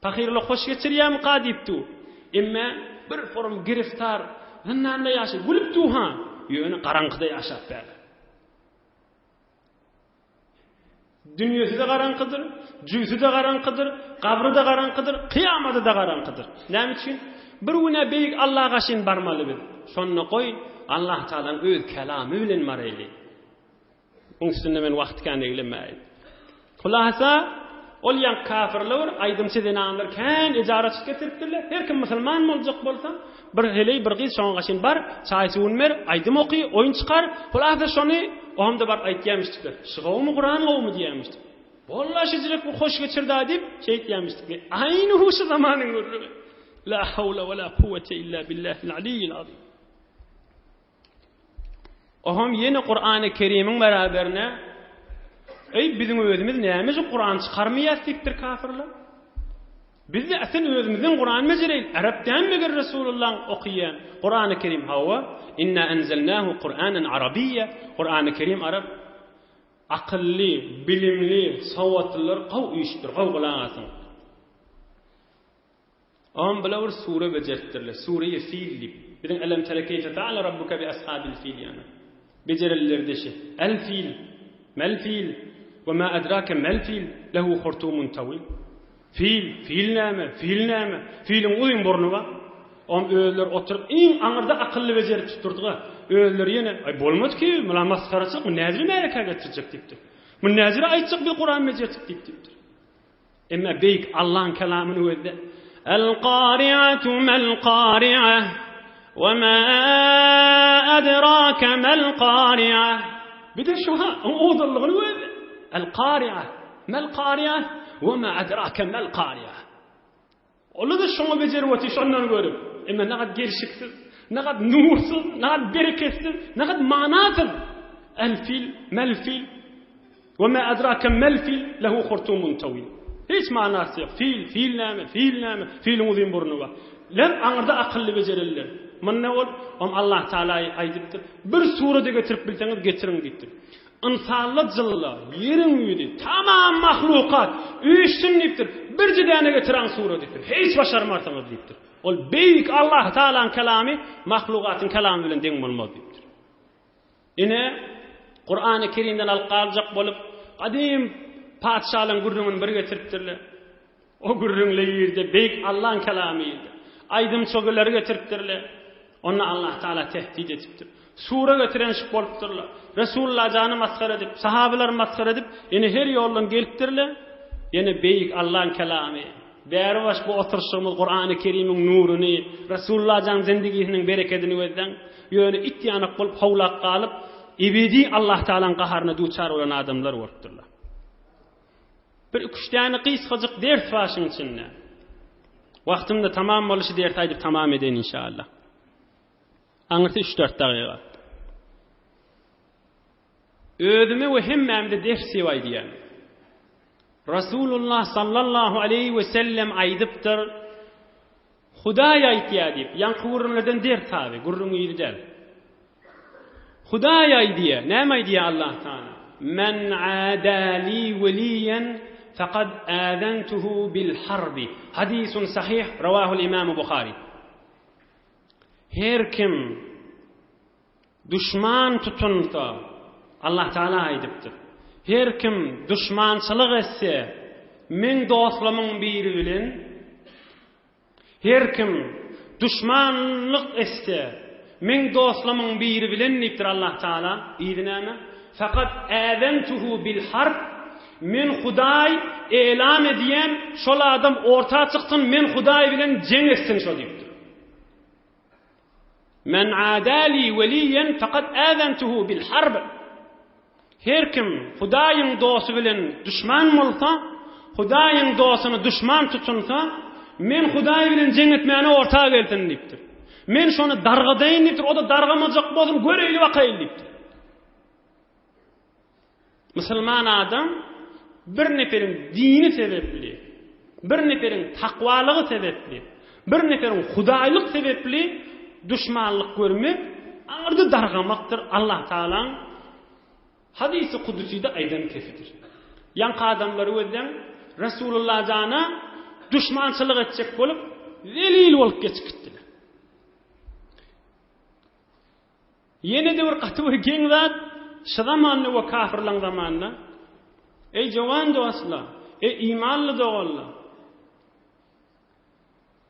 Fakirlik hoş geçirýärmi gadipdi. Emme bir form giriftar, zannanda ýaşaýar, gülüpdi ha. Ýöne garaňkyda ýaşap berdi. Dünyası da garaňkydyr, jüýsü de garaňkydyr, gabry da garaňkydyr, kıyamada da garaňkydyr. Näme üçin? Bir güne beýik Allah'a şin barmaly biz. Şonu goý, Allah Taala öz kelamy bilen marayly. Onuň üstünde men wagt kan eglemäýin. Hulasa ol ýan kafirler aýdymçy denanlar kän ejaratçy getiripdirler. Her kim musulman boljak bolsa, bir heley bir gyz şoňa şin bar, çaý suwun mer, aýdym oky, oýun çykar. Hulasa şonu oňda bar aýtýarmyşdyk. Şygawmy Qur'an gowmy diýärmişdik. Bolla şejirek bu hoş geçirdi diýip şeýtýärmişdik. Aýny huşy zamanyň görüri. La hawla we la kuvvete illa billahil aliyyil azim. Oham yeni Qur'an-ı Kerim'in beraberine bizim özümüz näme üçin Qur'an çykarmaýas diýipdir kafirler. Biz de aslında özümüzden Qur'an mecreýil. Arapdan meger Resulullah okuyan Qur'an-ı Kerim hawa inna enzelnahu Qur'anan arabiyya. Qur'an-ı Kerim Arap akıllı, bilimli, savvatlılar qaw işdir, qaw gılansın. Am bilawr sure bejertdirler. Sure-i Fil dip. Bizim elem terekeyfe ta'ala rabbuka bi ashabil fil yana. Becerellerdişi. El fil, mel fil, ve ma adraka mel fil, lehu khurtumun tawil. Fil näme? Filin uzun burnu var. Am öýler oturup iň aňyrda akylly bejerip tuturdyga. Öýler ýene ay bolmaz ki, mulan maskarçyk, bu näzir mereka getirjek diýipdir. Bu näzir aýtjak bir Qur'an mejertik diýipdir. Emma beýik Allah'ın kelamyny özde el-qari'atu mel-qari'ah ve ma adraka mel-qari'ah. Bir de şu odurlugyny özde el-qari'ah mel-qari'ah ve ma adraka mel-qari'ah. Ola da şoňa bejerip otyş ondan görüp. Emma nägat gerşiksiz, nägat nursyz, nägat bereketsiz, nägat manasyz. El-fil mel-fil ve ma adraka mel-fil lehu khurtumun tawil. Hiç manasy ýok. Fil näme? Filin uzun burnu var. Lem aňyrda akylly bejeriller. Mana ol, Allah Taala aýdypdyr. Bir surada getirip bilseňiz getirin diýipdir. İnsanlar jylla, ýerin ýüdi, tamam mahlukat üýüşsin diýipdir. Bir jidäne getiren sura diýipdir. Hiç başarmarsaňyz diýipdir. Ol beýik Allah Taala'nın kelamy mahlukatyň kelamy bilen deň bolmaz diýipdir. Ine Qur'an-ı Kerimden alqaljak bolup qadim padşahyň gurrungyny bir getiripdirler. O gurrunly ýerde beýik Allah'ın kelamy ýerde. Aýdym çögeleri getiripdirler. Onu Allah Taala tehdit etipdir. Sura getirenşik bolupdurlar. Resulullah jany maskara edip, sahabeler maskara edip, ene her ýoldan gelipdirler. Ene beýik Allah'ın kelamy. Bäri baş bu oturşymyz Qur'an-ı Kerim'in nuruny, Resulullah janyň zindigisiniň bereketini gözden, ýöne itýanak bolup howlak galyp, ebedi Allah Taala'nın gaharyna duçar bolan adamlar bolupdurlar. Bir üçdäni gysgadyk ders başyň içinde. Wagtymda tamam boluşy ders aýdyp tamam eden inşallah. Aňyrty 3-4 dagyga. Özüme we hemmemde ders aýdýan. Rasulullah sallallahu aleyhi ve sellem aýdypdyr. Hudaý aýtýar diýip, ýan gurrunlardan ders tabi, gurrun ýerden. Hudaý aýdýar, näme aýdýar Allah Taala? Men adali waliyan faqad adantuhu bil harbi. Hadisun sahih rawahu al-Imam Bukhari. Her kim düşman tutunsa Allah Taala aýdypdyr. Her kim düşmançylyk etse men dostlamyň biri bilen, her kim düşmanlyk etse men dostlamyň biri bilen diýipdir Allah Taala. Ýa-ni faqat adantuhu bil harb. Men Hudaý elam edýän şol adam orta çykdyn, men Hudaý bilen jeň etsin şol diýipdir. Men adali waliyan faqad adantuhu bil harb. Her kim Hudaýyň dostu bilen düşman bolsa, Hudaýyň dostuny düşman tutunsa, men Hudaý bilen jeň etmäne orta gelsin diýipdir. Men şonu dargadaýyn diýipdir, o da dargamajak bolsun, göreýli wakaýl diýipdir. Musulman adam bir neferin dini sebepli, bir neferin takwalygy sebepli, bir neferin Hudaýlyk sebepli düşmanlyk görmek, aňyrda dargamakdyr. Allah Taala hadisi kudusida aýdan kefidir. Ýan adamlary özden Resulullah jana düşmançılık edecek bolup zelil bolup geçip gitdiler. Yine de bir qatı bir geň zat şu zamanny we kafirlaň zamanına ey jowan dostlar, ey imanly dogallar.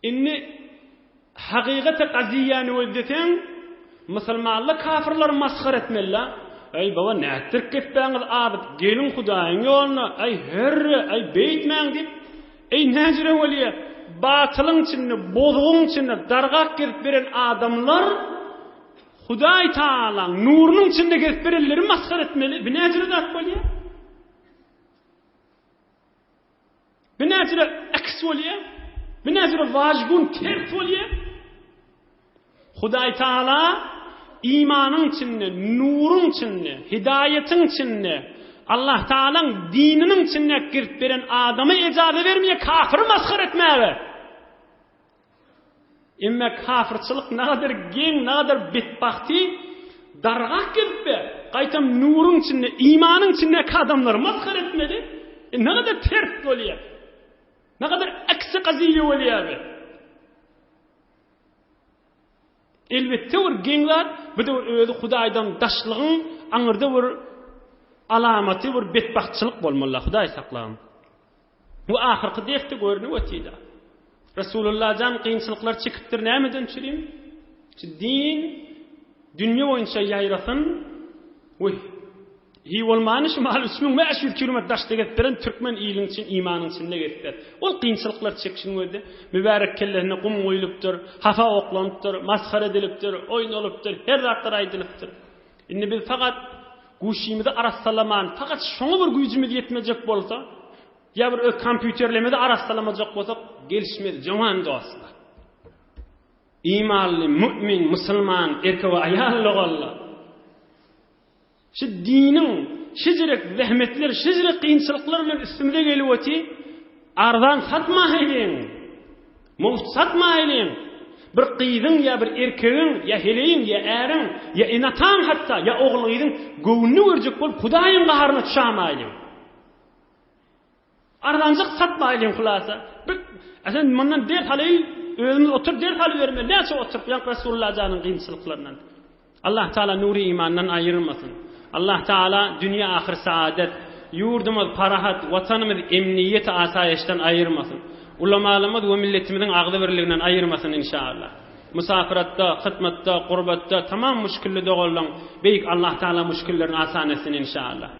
Inni haqiqata qaziyany özdeten musulmanlar kafirlar maskar etmeliler. Ey baba nätdir ketpäňiz abid gelin Hudaýyň ýoluna ey herre ey beýtmäň dip ey näjire bolýar batylyň içinde bozguň içinde dargak girip beren adamlar Hudaý Taala nurunyň içinde girip berenleri maskar etmeli. Bu näjire zat bolýar? Bu näjire aks bolýar? Bu näjire wajgun ters bolýar? Hudaý Taala İmanın içinde, nurun içinde, hidayetin içinde, Allah Taala'nın dininin içinde girip veren adamı icazet vermeye kafir maskar etmeye. Emme kafirçılık ne kadar gen, ne kadar betbahti, dargak girip be. Qaytam nurun içinde, imanın içinde adamları maskar etmedi. Ne kadar ters oluyor. Ne kadar aksi qaziye oluyor be. Elbette bir genler, bu da özü Hudaýdan daşlygyň aňyrda bir alamaty, bir betbahtçylyk bolmaly. Hudaý saklaýan. Bu ahirki defte görünip ötýär. Resulullah jan kynçylyklar çekipdir, nämeden çyryň? Din dünýä boýunça ýaýrasyn. Hi bolmanyş mal 3500 kilometr daşda getdiren türkmen ýylyň için imanyň içinde getdir. Ol kynçylyklar çekişiň öýde mübarek kellerine gum goýulypdyr, hafa oklanypdyr, maskara edilipdir, oýnalypdyr, her zaklar aýdylypdyr. Indi biz fakat guşymyzy arassalaman, fakat şoňa bir güýjimiz ýetmejek bolsa, ýa bir kompýuterlemede arassalamajak bolsak, gelişmez jowan dostlar. İmanly, mümin, musulman, erkek we aýal bollar. Şu dinin, şizirek zahmetler, şizirek kıyınçılıklar bilen üstümüze gelip öti, ardan satmayalım, muvt satmayalım. Bir kıydın ya bir erkeğin, ya heleyin, ya erin, ya inatan hatta, ya oğluydun, gövünü örcek bolup Hudaýyň gaharına tuşamayalım. Ardancık satmayalım kulasa. Asan bundan derhali, özümüz oturup derhali verme, näçe oturup yan Resulullah janın kıyınçılıklarından. Allah Taala nuri imandan ayırmasın. Allah Taala dünya ahir saadet, yurdumuz parahat, vatanımız emniyet asayişten ayırmasın. Ulamalarımız ve milletimizin ağzı birliğinden ayırmasın inşallah. Musafiratta, hizmette, qurbatta tamam müşkilli doğulan beyik Allah Taala müşkillerini asan etsin inşallah.